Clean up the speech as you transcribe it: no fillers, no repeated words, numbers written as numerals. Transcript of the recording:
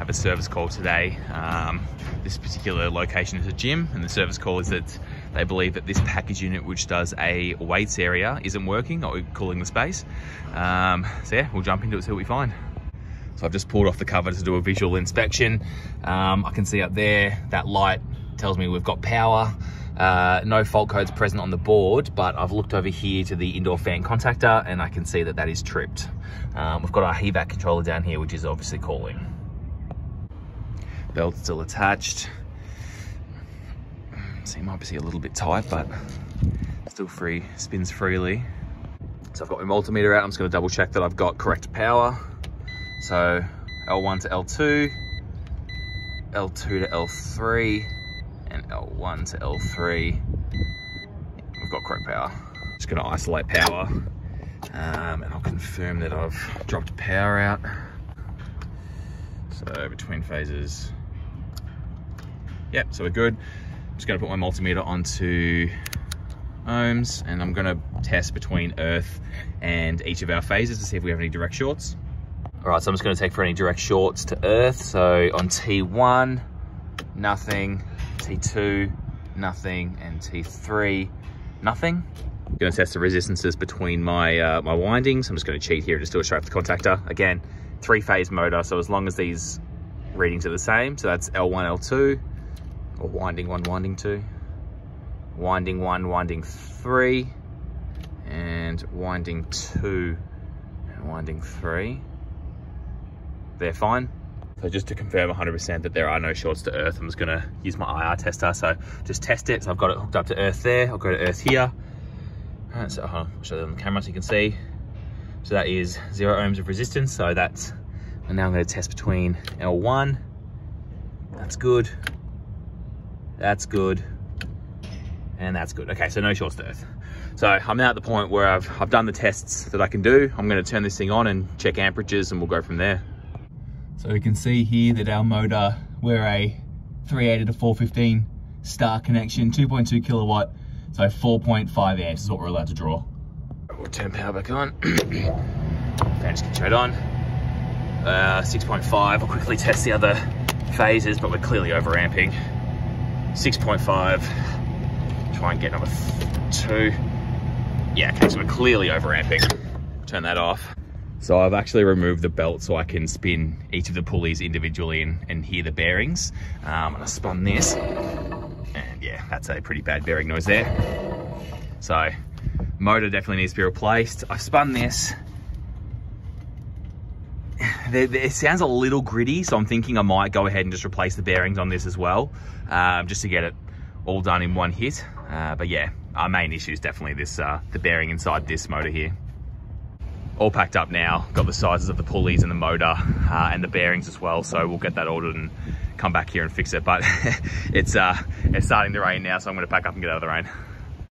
have a service call today. This particular location is a gym, and the service call is that they believe that this package unit, which does a weights area, isn't working, or cooling the space. So yeah, we'll jump into it, see what we find. So I've just pulled off the cover to do a visual inspection. I can see up there, that light tells me we've got power. No fault codes present on the board, but I've looked over here to the indoor fan contactor and I can see that that is tripped. We've got our HVAC controller down here, which is obviously cooling. Belt's still attached. Seem obviously a little bit tight, but still free, spins freely. So I've got my multimeter out. I'm just gonna double check that I've got correct power. So L1 to L2, L2 to L3, and L1 to L3. We've got correct power. Just gonna isolate power, and I'll confirm that I've dropped power out. So between phases, yep, so we're good. I'm just gonna put my multimeter onto ohms, and I'm gonna test between earth and each of our phases to see if we have any direct shorts. All right, so I'm just gonna take for any direct shorts to earth. So on T1, nothing, T2, nothing, and T3, nothing. I'm gonna test the resistances between my my windings. I'm just gonna cheat here and just do it straight off the contactor. Again, 3-phase motor, so as long as these readings are the same, so that's L1, L2, or winding 1, winding 2, winding 1, winding 3, and winding 2, and winding 3. They're fine. So just to confirm 100% that there are no shorts to earth, I'm just gonna use my IR tester. So just test it. So I've got it hooked up to earth there. I'll go to earth here. All right, so I'll show that on the camera so you can see. So that is 0 ohms of resistance. So that's, and now I'm gonna test between L1. That's good. That's good. And that's good. Okay, so no shorts to earth. So I'm now at the point where I've done the tests that I can do. I'm gonna turn this thing on and check amperages and we'll go from there. So we can see here that our motor, we're a 380 to 415 star connection, 2.2 kilowatt, so 4.5 amps is what we're allowed to draw. We'll turn power back on. Fan just straight on. 6.5, I'll quickly test the other phases, but we're clearly overamping. 6.5, try and get number 2. Yeah, okay, so we're clearly overamping. Turn that off. So I've actually removed the belt so I can spin each of the pulleys individually and hear the bearings. And I spun this, and yeah, that's a pretty bad bearing noise there. So motor definitely needs to be replaced. I spun this. It sounds a little gritty, so I'm thinking I might go ahead and just replace the bearings on this as well, just to get it all done in one hit. But yeah, our main issue is definitely this, the bearing inside this motor here. All packed up now, got the sizes of the pulleys and the motor and the bearings as well, so we'll get that ordered and come back here and fix it. But it's starting to rain now, so I'm gonna pack up and get out of the rain.